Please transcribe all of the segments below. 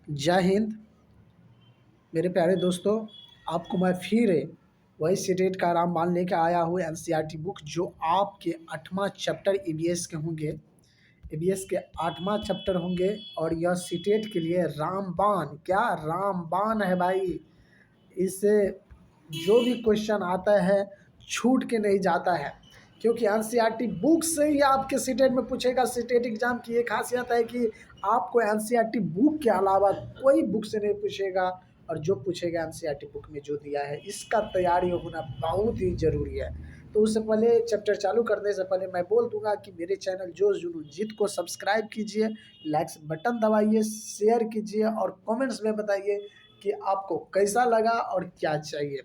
जय हिंद मेरे प्यारे दोस्तों। आपको मैं फिर वही स्टेट का रामबाण लेकर आया हूँ। एनसीईआरटी बुक जो आपके 8वां चैप्टर ईवीएस के होंगे। ईवीएस के 8वां चैप्टर होंगे और यह स्टेट के लिए रामबाण, क्या रामबाण है भाई। इससे जो भी क्वेश्चन आता है छूट के नहीं जाता है, क्योंकि एनसीईआरटी बुक से ही आपके सीटेट में पूछेगा। सीटेट एग्जाम की एक खासियत है कि आपको एनसीईआरटी बुक के अलावा कोई बुक से नहीं पूछेगा, और जो पूछेगा एनसीईआरटी बुक में जो दिया है इसका तैयारी होना बहुत ही ज़रूरी है। तो उससे पहले चैप्टर चालू करने से पहले मैं बोल दूंगा कि मेरे चैनल जोश जुनून जीत को सब्सक्राइब कीजिए, लाइक्स बटन दबाइए, शेयर कीजिए और कमेंट्स में बताइए कि आपको कैसा लगा और क्या चाहिए।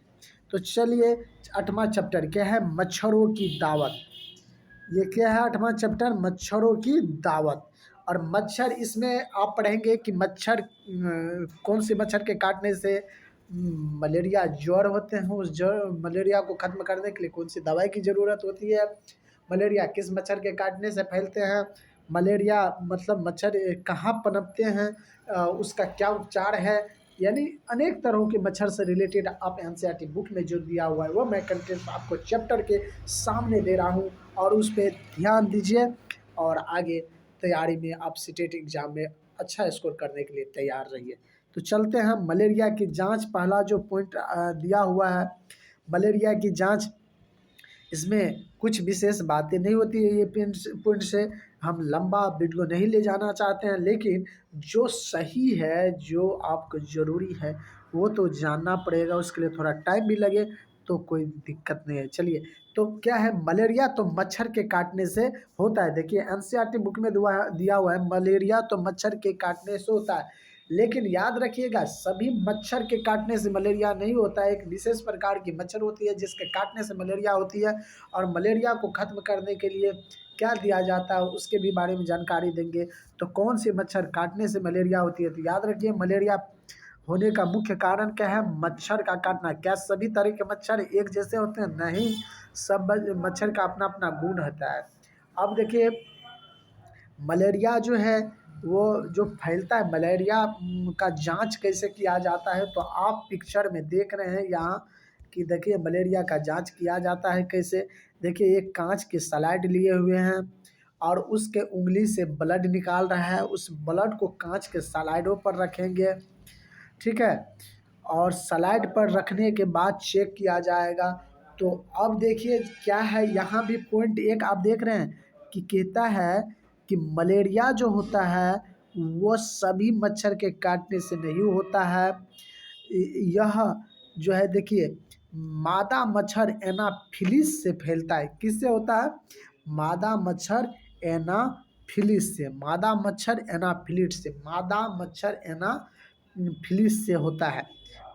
तो चलिए, 8वां चैप्टर क्या है? मच्छरों की दावत। ये क्या है? 8वां चैप्टर मच्छरों की दावत। और मच्छर, इसमें आप पढ़ेंगे कि मच्छर कौन से मच्छर के काटने से मलेरिया ज्वर होते हैं, उस ज्वर मलेरिया को ख़त्म करने के लिए कौन सी दवाई की ज़रूरत होती है, मलेरिया किस मच्छर के काटने से फैलते हैं, मलेरिया मतलब मच्छर कहाँ पनपते हैं, उसका क्या उपचार है। यानी अनेक तरह के मच्छर से रिलेटेड आप एनसीईआरटी बुक में जो दिया हुआ है वो मैं कंटेंट आपको चैप्टर के सामने दे रहा हूँ, और उस पर ध्यान दीजिए और आगे तैयारी में आप स्टेट एग्जाम में अच्छा स्कोर करने के लिए तैयार रहिए। तो चलते हैं मलेरिया की जांच। पहला जो पॉइंट दिया हुआ है मलेरिया की जांच, इसमें कुछ विशेष बातें नहीं होती है। ये पॉइंट से हम लंबा वीडियो नहीं ले जाना चाहते हैं, लेकिन जो सही है, जो आपको ज़रूरी है वो तो जानना पड़ेगा। उसके लिए थोड़ा टाइम भी लगे तो कोई दिक्कत नहीं है। चलिए, तो क्या है मलेरिया? तो मच्छर के काटने से होता है। देखिए एनसीईआरटी बुक में दिया हुआ है मलेरिया तो मच्छर के काटने से होता है, लेकिन याद रखिएगा सभी मच्छर के काटने से मलेरिया नहीं होता है। एक विशेष प्रकार की मच्छर होती है जिसके काटने से मलेरिया होती है, और मलेरिया को ख़त्म करने के लिए क्या दिया जाता है उसके भी बारे में जानकारी देंगे। तो कौन सी मच्छर काटने से मलेरिया होती है? तो याद रखिए मलेरिया होने का मुख्य कारण क्या है? मच्छर का काटना। क्या सभी तरह के मच्छर एक जैसे होते हैं? नहीं, सब मच्छर का अपना अपना गुण होता है। अब देखिए मलेरिया जो है वो जो फैलता है, मलेरिया का जांच कैसे किया जाता है? तो आप पिक्चर में देख रहे हैं यहाँ कि देखिए मलेरिया का जांच किया जाता है कैसे। देखिए एक कांच के स्लाइड लिए हुए हैं और उसके उंगली से ब्लड निकाल रहा है। उस ब्लड को कांच के स्लाइडों पर रखेंगे, ठीक है, और स्लाइड पर रखने के बाद चेक किया जाएगा। तो अब देखिए क्या है, यहाँ भी पॉइंट एक आप देख रहे हैं कि कहता है कि मलेरिया जो होता है वो सभी मच्छर के काटने से नहीं होता है। यह जो है देखिए मादा मच्छर एनाफिलिस से फैलता है। किससे होता है? मादा मच्छर एनाफिलिस से। मादा मच्छर एनाफिलिस से, मादा मच्छर एनाफिलिस से होता है।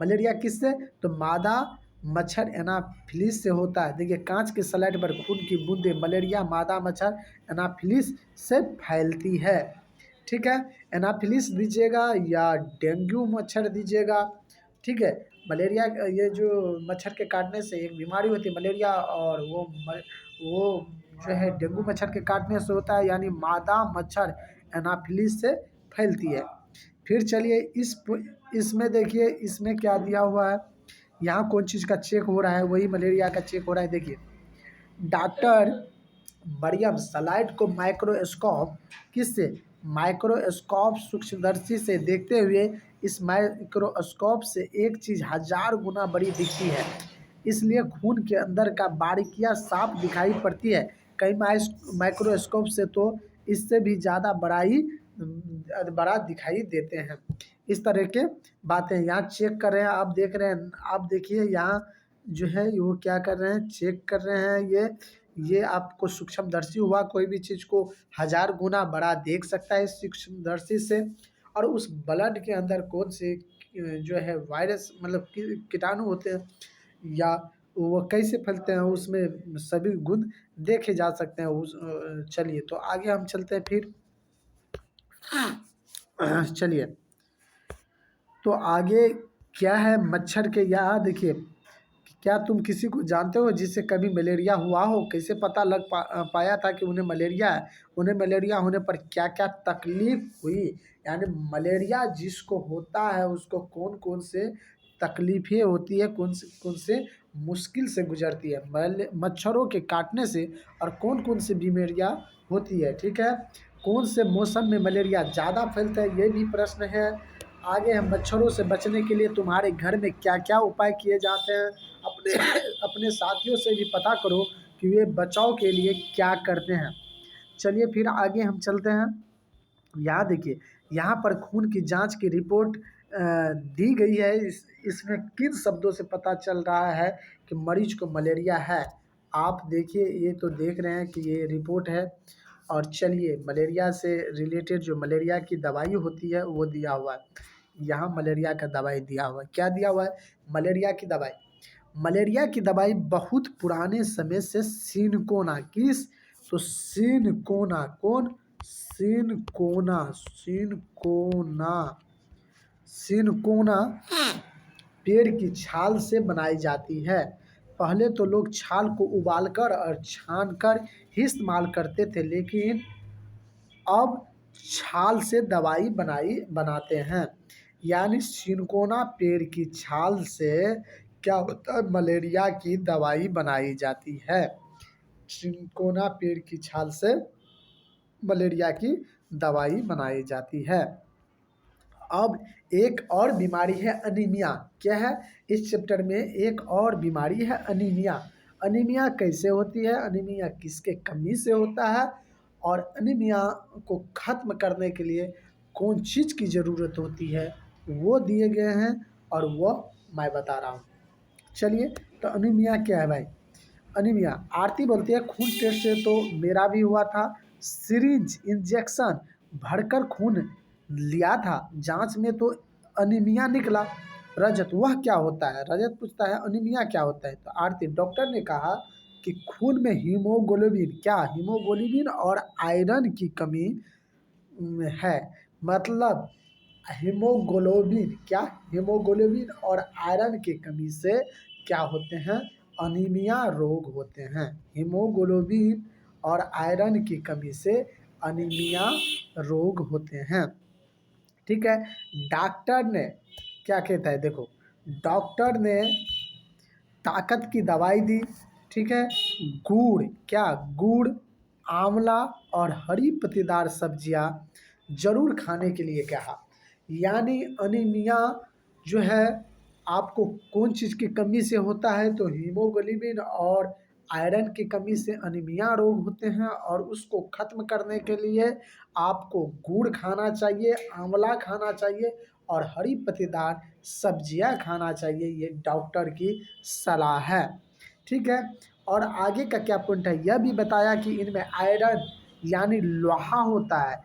मलेरिया किससे? तो मादा मच्छर एनाफिलिस से होता है। देखिए कांच के स्लाइड पर खून की बूंदें मलेरिया मादा मच्छर एनाफिलिस से फैलती है, ठीक है। एनाफिलिस दीजिएगा या डेंगू मच्छर दीजिएगा, ठीक है। मलेरिया ये जो मच्छर के काटने से एक बीमारी होती है मलेरिया, और वो जो है डेंगू मच्छर के काटने से होता है, यानी मादा मच्छर एनाफिलिस से फैलती है। फिर चलिए इसमें देखिए इसमें क्या दिया हुआ है। यहाँ कौन चीज़ का चेक हो रहा है? वही मलेरिया का चेक हो रहा है। देखिए डॉक्टर मरियम स्लाइड को माइक्रोस्कोप, किससे? माइक्रोस्कोप सूक्ष्मदर्शी से देखते हुए इस माइक्रोस्कोप से एक चीज़ 1000 गुना बड़ी दिखती है, इसलिए खून के अंदर का बारीकियां साफ दिखाई पड़ती है। कई माइक्रोस्कोप से तो इससे भी ज़्यादा बड़ा दिखाई देते हैं। इस तरह के बातें यहाँ चेक कर रहे हैं, आप देख रहे हैं। आप देखिए यहाँ जो है वो क्या कर रहे हैं? चेक कर रहे हैं। ये आपको सूक्ष्मदर्शी हुआ, कोई भी चीज़ को 1000 गुना बड़ा देख सकता है इस सूक्ष्मदर्शी से। और उस ब्लड के अंदर कौन से जो है वायरस मतलब कीटाणु होते हैं या वो कैसे फैलते हैं उसमें सभी गुण देखे जा सकते हैं। चलिए तो आगे हम चलते हैं फिर। चलिए तो आगे क्या है मच्छर के, यहाँ देखिए क्या तुम किसी को जानते हो जिसे कभी मलेरिया हुआ हो? कैसे पता लग पाया था कि उन्हें मलेरिया है? उन्हें मलेरिया होने पर क्या क्या तकलीफ हुई? यानी मलेरिया जिसको होता है उसको कौन कौन से तकलीफें होती है, कौन से मुश्किल से गुजरती है मच्छरों के काटने से, और कौन कौन सी बीमारियां होती है। ठीक है, कौन से मौसम में मलेरिया ज़्यादा फैलता है, ये भी प्रश्न है। आगे हम मच्छरों से बचने के लिए तुम्हारे घर में क्या क्या उपाय किए जाते हैं, अपने अपने साथियों से भी पता करो कि वे बचाव के लिए क्या करते हैं। चलिए फिर आगे हम चलते हैं। यहाँ देखिए, यहाँ पर खून की जांच की रिपोर्ट दी गई है। इसमें किन शब्दों से पता चल रहा है कि मरीज को मलेरिया है? आप देखिए, ये तो देख रहे हैं कि ये रिपोर्ट है। और चलिए, मलेरिया से रिलेटेड जो मलेरिया की दवाई होती है वो दिया हुआ है। यहाँ मलेरिया का दवाई दिया हुआ है। क्या दिया हुआ है? मलेरिया की दवाई। मलेरिया की दवाई बहुत पुराने समय से सिनकोना, किस? तो सिनकोना, कौन? सिनकोना, सिनकोना, सिनकोना पेड़ की छाल से बनाई जाती है। पहले तो लोग छाल को उबालकर और छानकर ही इस्तेमाल करते थे, लेकिन अब छाल से दवाई बनाते हैं। यानी सिनकोना पेड़ की छाल से क्या होता है? मलेरिया की दवाई बनाई जाती है। सिनकोना पेड़ की छाल से मलेरिया की दवाई बनाई जाती है। अब एक और बीमारी है अनीमिया। क्या है? इस चैप्टर में एक और बीमारी है अनीमिया। अनीमिया कैसे होती है? अनीमिया किसके कमी से होता है? और अनीमिया को ख़त्म करने के लिए कौन चीज़ की ज़रूरत होती है, वो दिए गए हैं और वो मैं बता रहा हूँ। चलिए, तो अनीमिया क्या है भाई? अनीमिया, आरती बोलती है खून टेस्ट से तो मेरा भी हुआ था। सिरिंज इंजेक्शन भरकर खून लिया था, जांच में तो अनीमिया निकला। रजत, वह क्या होता है? रजत पूछता है अनीमिया क्या होता है? तो आरती, डॉक्टर ने कहा कि खून में हीमोग्लोबिन, क्या? हीमोग्लोबिन और आयरन की कमी है। मतलब हीमोग्लोबिन, क्या? हीमोग्लोबिन और आयरन की कमी से क्या होते हैं? अनीमिया रोग होते हैं। हीमोग्लोबिन और आयरन की कमी से अनीमिया रोग होते हैं। ठीक है, डॉक्टर ने क्या कहता है? देखो, डॉक्टर ने ताकत की दवाई दी। ठीक है, गुड़, क्या? गुड़, आंवला और हरी पत्तेदार सब्जियां जरूर खाने के लिए कहा। यानी अनीमिया जो है आपको कौन चीज़ की कमी से होता है? तो हीमोग्लोबिन और आयरन की कमी से अनीमिया रोग होते हैं, और उसको ख़त्म करने के लिए आपको गुड़ खाना चाहिए, आंवला खाना चाहिए और हरी पत्तेदार सब्जियां खाना चाहिए। ये डॉक्टर की सलाह है। ठीक है, और आगे का क्या पॉइंट है? यह भी बताया कि इनमें आयरन यानी लोहा होता है।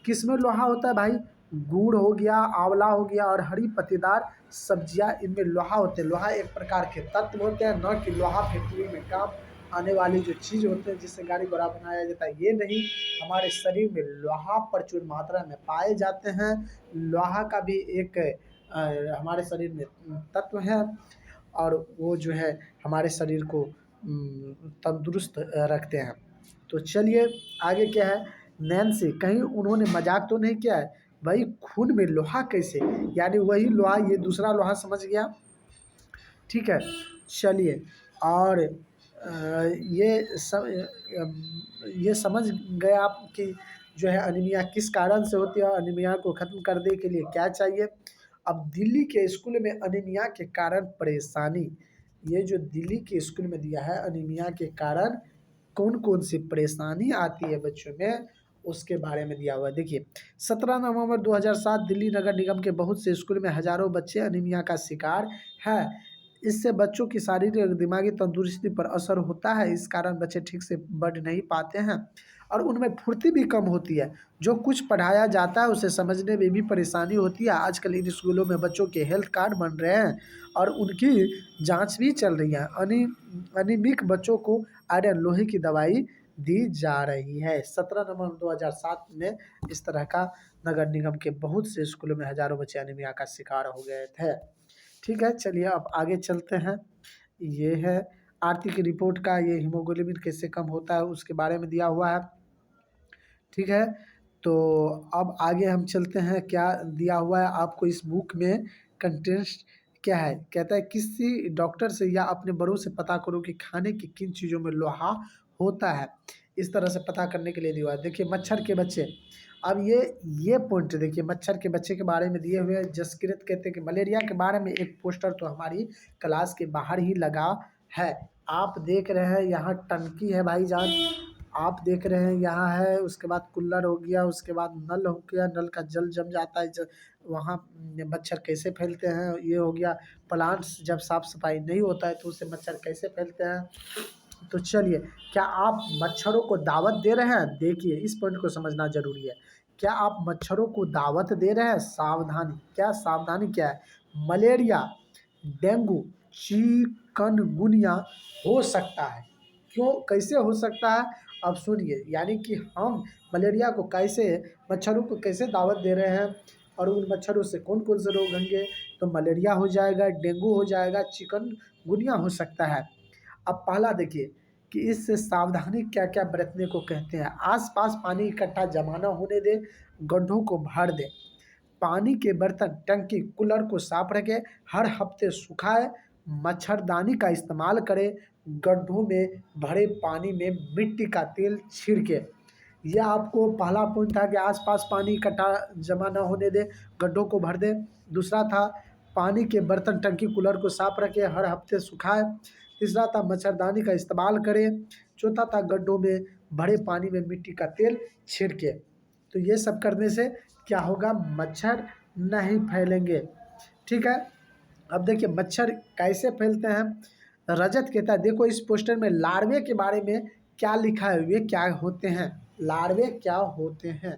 किसमें लोहा होता है भाई? गुड़ हो गया, आंवला हो गया और हरी पत्तेदार सब्जियां, इनमें लोहा होते हैं। लोहा एक प्रकार के तत्व होते हैं, न कि लोहा फैक्ट्री में काम आने वाली जो चीज़ होते हैं जिससे गाड़ी घोड़ा बनाया जाता है, ये नहीं। हमारे शरीर में लोहा प्रचुर मात्रा में पाए जाते हैं। लोहा का भी एक हमारे शरीर में तत्व है, और वो जो है हमारे शरीर को तंदुरुस्त रखते हैं। तो चलिए, आगे क्या है? नैन्सी, कहीं उन्होंने मजाक तो नहीं किया है? भाई, खून में लोहा कैसे? यानी वही लोहा, ये दूसरा लोहा, समझ गया। ठीक है, चलिए, और ये समझ गए आप कि जो है अनीमिया किस कारण से होती है और अनीमिया को ख़त्म करने के लिए क्या चाहिए। अब दिल्ली के स्कूल में अनीमिया के कारण परेशानी, ये जो दिल्ली के स्कूल में दिया है अनीमिया के कारण कौन कौन सी परेशानी आती है बच्चों में, उसके बारे में दिया हुआ है। देखिए, 17 नवंबर 2007 दिल्ली नगर निगम के बहुत से स्कूल में हजारों बच्चे अनीमिया का शिकार है। इससे बच्चों की शारीरिक और दिमागी तंदुरुस्ती पर असर होता है। इस कारण बच्चे ठीक से बढ़ नहीं पाते हैं और उनमें फुर्ती भी कम होती है। जो कुछ पढ़ाया जाता है उसे समझने में भी परेशानी होती है। आजकल इन स्कूलों में बच्चों के हेल्थ कार्ड बन रहे हैं और उनकी जांच भी चल रही है। अनीमिक बच्चों को आयरन, लोहे की दवाई दी जा रही है। 17 नवंबर 2007 में इस तरह का नगर निगम के बहुत से स्कूलों में हजारों बच्चे अनीमिया का शिकार हो गए थे। ठीक है, चलिए अब आगे चलते हैं। ये है आर्थिक रिपोर्ट का, ये हीमोग्लोबिन कैसे कम होता है उसके बारे में दिया हुआ है। ठीक है, तो अब आगे हम चलते हैं, क्या दिया हुआ है आपको इस बुक में। कंटेंट्स क्या है, कहता है किसी डॉक्टर से या अपने बड़ों से पता करो कि खाने की किन चीज़ों में लोहा होता है। इस तरह से पता करने के लिए दिया हुआ है। देखिए मच्छर के बच्चे, अब ये पॉइंट देखिए, मच्छर के बच्चे के बारे में दिए हुए हैं। जसकृत कहते हैं कि मलेरिया के बारे में एक पोस्टर तो हमारी क्लास के बाहर ही लगा है। आप देख रहे हैं यहाँ टंकी है भाईजान, आप देख रहे हैं यहाँ है, उसके बाद कूलर हो गया, उसके बाद नल हो गया, नल का जल जम जाता है वहाँ मच्छर कैसे फैलते हैं, ये हो गया। प्लांट्स जब साफ सफाई नहीं होता है तो उससे मच्छर कैसे फैलते हैं। तो चलिए, क्या आप मच्छरों को दावत दे रहे हैं? देखिए इस पॉइंट को समझना जरूरी है। क्या आप मच्छरों को दावत दे रहे हैं? सावधानी, क्या सावधानी क्या है? मलेरिया, डेंगू, चिकनगुनिया हो सकता है। क्यों, कैसे हो सकता है? अब सुनिए, यानी कि हम मलेरिया को कैसे, मच्छरों को कैसे दावत दे रहे हैं, और उन मच्छरों से कौन कौन से रोग होंगे। तो मलेरिया हो जाएगा, डेंगू हो जाएगा, चिकनगुनिया हो सकता है। अब पहला देखिए कि इससे सावधानी क्या क्या बरतने को कहते हैं। आसपास पानी इकट्ठा जमा न होने दे, गड्ढों को भर दे, पानी के बर्तन, टंकी, कूलर को साफ रखें, हर हफ्ते सुखाए, मच्छरदानी का इस्तेमाल करें, गड्ढों में भरे पानी में मिट्टी का तेल छिड़के। यह आपको पहला पॉइंट था कि आसपास पानी इकट्ठा जमा न होने दे, गड्ढों को भर दे। दूसरा था पानी के बर्तन, टंकी, कूलर को साफ रखें, हर हफ्ते सुखाए। तीसरा था मच्छरदानी का इस्तेमाल करें। चौथा था गड्ढों में भरे पानी में मिट्टी का तेल छिड़के। तो ये सब करने से क्या होगा, मच्छर नहीं फैलेंगे। ठीक है, अब देखिए मच्छर कैसे फैलते हैं। रजत कहता है, देखो इस पोस्टर में लार्वे के बारे में क्या लिखा है, वे क्या होते हैं, लार्वे क्या होते हैं।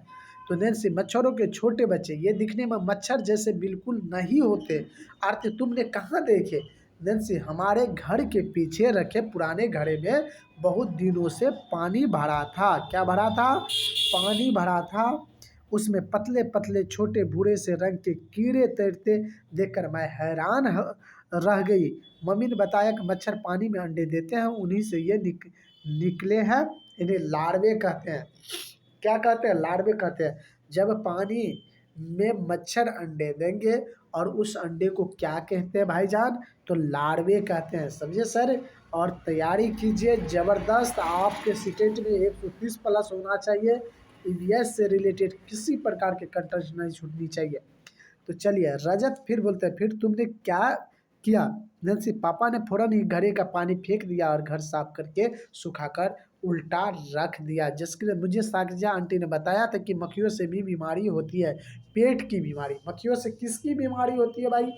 तो नैन्सी, मच्छरों के छोटे बच्चे, ये दिखने में मच्छर जैसे बिल्कुल नहीं होते। आरती, तुमने कहाँ देखे? नैन्सी, हमारे घर के पीछे रखे पुराने घड़े में बहुत दिनों से पानी भरा था। क्या भरा था? पानी भरा था। उसमें पतले पतले छोटे भूरे से रंग के कीड़े तैरते देखकर मैं हैरान रह गई। मम्मी ने बताया कि मच्छर पानी में अंडे देते हैं, उन्हीं से ये निकले हैं, इन्हें लार्वे कहते हैं। क्या कहते हैं? लार्वे कहते हैं। जब पानी में मच्छर अंडे देंगे और उस अंडे को क्या कहते हैं भाईजान? तो लार्वे कहते हैं। समझे सर? और तैयारी कीजिए ज़बरदस्त, आपके सीटेट में 130 प्लस होना चाहिए। ईवीएस से रिलेटेड किसी प्रकार के कंटेंट नहीं छूटनी चाहिए। तो चलिए, रजत फिर बोलते हैं, फिर तुमने क्या किया? नैन्सी, पापा ने फौरन ही घड़े का पानी फेंक दिया और घर साफ करके सुखाकर उल्टा रख दिया। जिसके लिए मुझे साकजा आंटी ने बताया था कि मक्खियों से भी बीमारी होती है, पेट की बीमारी। मक्खियों से किसकी बीमारी होती है भाई?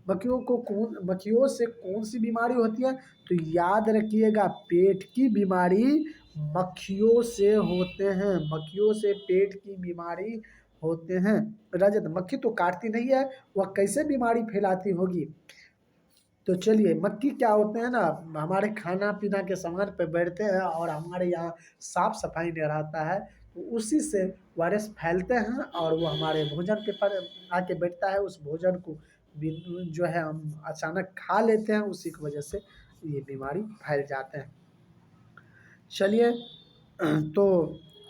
मक्खियों से कौन सी बीमारी होती है? तो याद रखिएगा, पेट की बीमारी मक्खियों से होते हैं, मक्खियों से पेट की बीमारी होते हैं। रजत, मक्खी तो काटती नहीं है, वह कैसे बीमारी फैलाती होगी? तो चलिए, मक्खी क्या होते हैं ना, हमारे खाना पीना के सामान पे बैठते हैं और हमारे यहाँ साफ सफाई नहीं रहता है, तो उसी से वायरस फैलते हैं और वो हमारे भोजन के पर आके बैठता है। उस भोजन को जो है हम अचानक खा लेते हैं, उसी की वजह से ये बीमारी फैल जाते हैं। चलिए, तो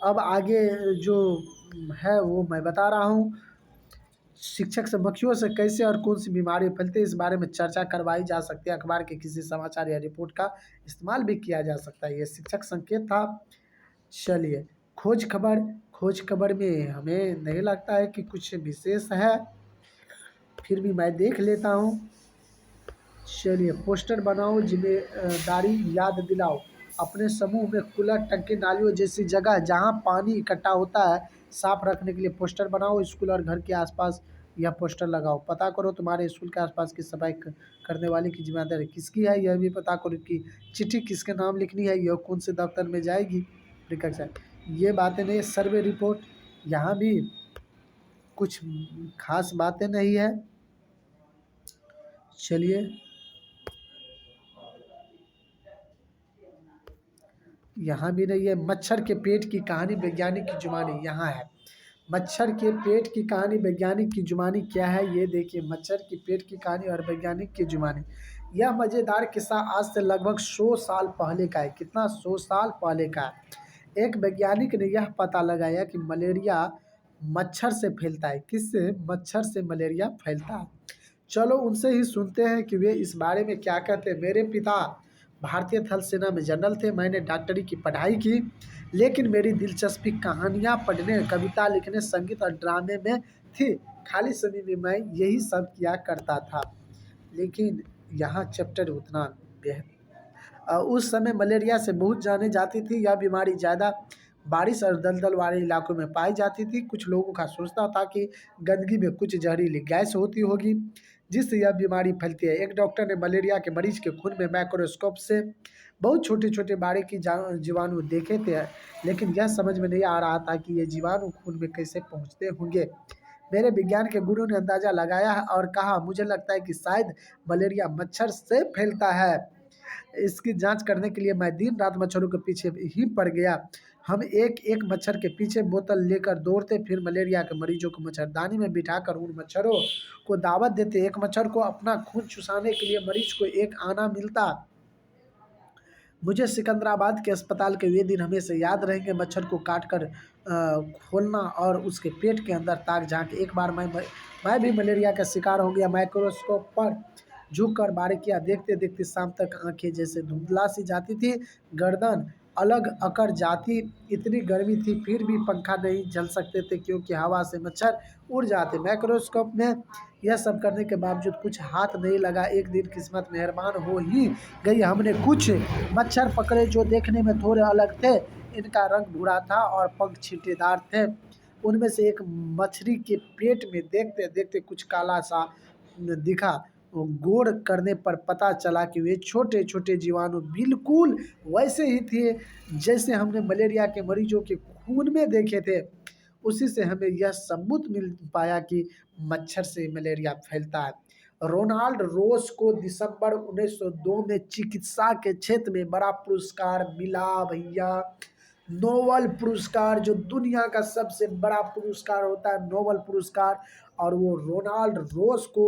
अब आगे जो है वो मैं बता रहा हूँ। शिक्षक से मक्खियों से कैसे और कौन सी बीमारी फैलती है, इस बारे में चर्चा करवाई जा सकती है। अखबार के किसी समाचार या रिपोर्ट का इस्तेमाल भी किया जा सकता है। ये शिक्षक संकेत था। चलिए, खोज खबर, खोज खबर में हमें नहीं लगता है कि कुछ विशेष है, फिर भी मैं देख लेता हूँ। चलिए, पोस्टर बनाओ, जिम्मेदारी याद दिलाओ, अपने समूह में कूलर, टंकी, नालियों जैसी जगह जहाँ पानी इकट्ठा होता है साफ रखने के लिए पोस्टर बनाओ। स्कूल और घर के आसपास यह पोस्टर लगाओ। पता करो तुम्हारे स्कूल के आसपास की सफाई करने वाले की जिम्मेदारी किसकी है, यह भी पता करो कि चिट्ठी किसके नाम लिखनी है, यह कौन से दफ्तर में जाएगी। प्रिकॉशन, ये बातें नहीं। सर्वे रिपोर्ट, यहाँ भी कुछ खास बातें नहीं है। चलिए, यहाँ भी नहीं है। मच्छर के पेट की कहानी, वैज्ञानिक की जुबानी, यहाँ है। मच्छर के पेट की कहानी, वैज्ञानिक की जुबानी क्या है, ये देखिए। मच्छर की पेट की कहानी और वैज्ञानिक की जुबानी, यह मज़ेदार किस्सा आज से लगभग 100 साल पहले का है। कितना? 100 साल पहले का है। एक वैज्ञानिक ने यह पता लगाया कि मलेरिया मच्छर से फैलता है। किससे? मच्छर से मलेरिया फैलता है। चलो उनसे ही सुनते हैं कि वे इस बारे में क्या कहते हैं। मेरे पिता भारतीय थल सेना में जनरल थे। मैंने डॉक्टरी की पढ़ाई की, लेकिन मेरी दिलचस्पी कहानियाँ पढ़ने, कविता लिखने, संगीत और ड्रामे में थी। खाली समय में मैं यही सब किया करता था। लेकिन यहाँ चैप्टर उतना बेहद उस समय मलेरिया से बहुत जाने जाती थी। यह बीमारी ज़्यादा बारिश और दलदल वाले इलाकों में पाई जाती थी। कुछ लोगों का सोचना था कि गंदगी में कुछ जहरीली गैस होती होगी जिससे यह बीमारी फैलती है। एक डॉक्टर ने मलेरिया के मरीज के खून में माइक्रोस्कोप से बहुत छोटे छोटे बारीकी जीवाणु देखे थे, लेकिन यह समझ में नहीं आ रहा था कि ये जीवाणु खून में कैसे पहुंचते होंगे। मेरे विज्ञान के गुरु ने अंदाजा लगाया है और कहा, मुझे लगता है कि शायद मलेरिया मच्छर से फैलता है। इसकी जांच करने के लिए मैं दिन रात मच्छरों के पीछे ही पड़ गया। हम एक एक मच्छर के पीछे बोतल लेकर दौड़ते, फिर मलेरिया के मरीजों को मच्छरदानी में बिठाकर उन मच्छरों को दावत देते। एक मच्छर को अपना खून चुसाने के लिए मरीज को एक आना मिलता। मुझे सिकंदराबाद के अस्पताल के वे दिन हमेशा याद रहेंगे। मच्छर को काट कर खोलना और उसके पेट के अंदर ताक झांक। एक बार मैं भी मलेरिया का शिकार हो गया। माइक्रोस्कोप पर झुक कर बारीकियां देखते देखते शाम तक आंखें जैसे धुंधला सी जाती थी, गर्दन अलग अकड़ जाती। इतनी गर्मी थी फिर भी पंखा नहीं झल सकते थे क्योंकि हवा से मच्छर उड़ जाते। माइक्रोस्कोप में यह सब करने के बावजूद कुछ हाथ नहीं लगा। एक दिन किस्मत मेहरबान हो ही गई। हमने कुछ मच्छर पकड़े जो देखने में थोड़े अलग थे। इनका रंग भूरा था और पंख छींटेदार थे। उनमें से एक मछली के पेट में देखते देखते कुछ काला सा दिखा। गौर करने पर पता चला कि वे छोटे छोटे जीवाणु बिल्कुल वैसे ही थे जैसे हमने मलेरिया के मरीजों के खून में देखे थे। उसी से हमें यह सबूत मिल पाया कि मच्छर से मलेरिया फैलता है। रोनाल्ड रोस को दिसंबर 1902 में चिकित्सा के क्षेत्र में बड़ा पुरस्कार मिला भैया। नोबल पुरस्कार, जो दुनिया का सबसे बड़ा पुरस्कार होता है, नोबल पुरस्कार। और वो रोनाल्ड रोस को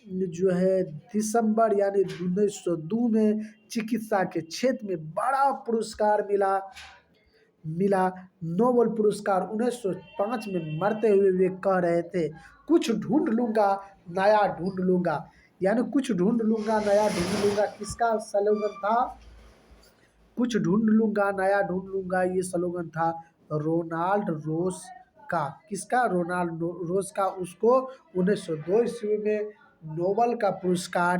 जो है दिसंबर यानी 1902 में चिकित्सा के क्षेत्र में बड़ा पुरस्कार मिला मिला नोबल पुरस्कार। 1905 में मरते हुए वे कह रहे थे, कुछ ढूंढ लूंगा नया ढूंढ लूंगा। यानी कुछ ढूंढ लूंगा नया ढूंढ लूंगा किसका स्लोगन था? कुछ ढूंढ लूंगा नया ढूंढ लूंगा, ये स्लोगन था रोनाल्ड रोस का। किसका? रोनाल्ड रोस का। उसको 1902 ईस्वी में नोबल का पुरस्कार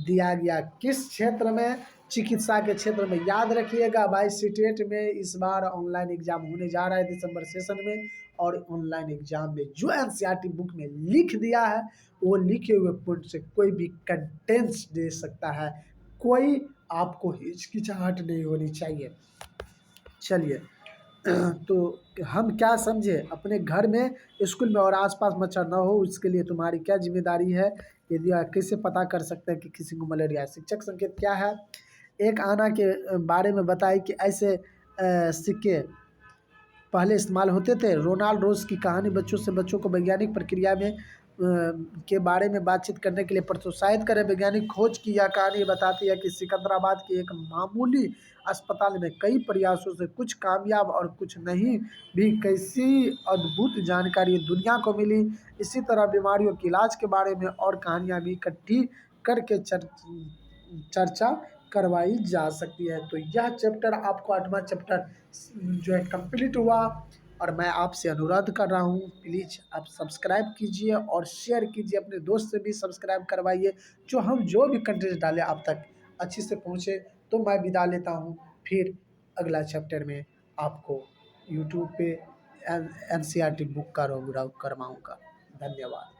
दिया गया। किस क्षेत्र में? चिकित्सा के क्षेत्र में। याद रखिएगा भाई, सीटेट में इस बार ऑनलाइन एग्जाम होने जा रहा है दिसंबर सेशन में। और ऑनलाइन एग्जाम में जो एनसीईआरटी बुक में लिख दिया है वो लिखे हुए पॉइंट से कोई भी कंटेंट्स दे सकता है। कोई आपको हिचकिचाहट नहीं होनी चाहिए। चलिए तो हम क्या समझे, अपने घर में, स्कूल में और आसपास मच्छर ना हो इसके लिए तुम्हारी क्या जिम्मेदारी है? यदि आप कैसे पता कर सकते हैं कि किसी को मलेरिया है? शिक्षक संकेत क्या है? एक आना के बारे में बताई कि ऐसे सिक्के पहले इस्तेमाल होते थे। रोनाल्ड रोज की कहानी बच्चों से बच्चों को वैज्ञानिक प्रक्रिया में के बारे में बातचीत करने के लिए प्रोत्साहित करें। वैज्ञानिक खोज की यह कहानी बताती है कि सिकंदराबाद के एक मामूली अस्पताल में कई प्रयासों से कुछ कामयाब और कुछ नहीं भी कैसी अद्भुत जानकारी दुनिया को मिली। इसी तरह बीमारियों के इलाज के बारे में और कहानियाँ भी इकट्ठी करके चर्चा करवाई जा सकती है। तो यह चैप्टर आपको 8वां चैप्टर जो है कंप्लीट हुआ। और मैं आपसे अनुरोध कर रहा हूँ, प्लीज़ आप सब्सक्राइब कीजिए और शेयर कीजिए, अपने दोस्त से भी सब्सक्राइब करवाइए, जो हम जो भी कंटेंट डालें आप तक अच्छे से पहुँचे। तो मैं विदा लेता हूँ, फिर अगला चैप्टर में आपको यूट्यूब पे एनसीईआरटी बुक का करवाऊँगा। धन्यवाद।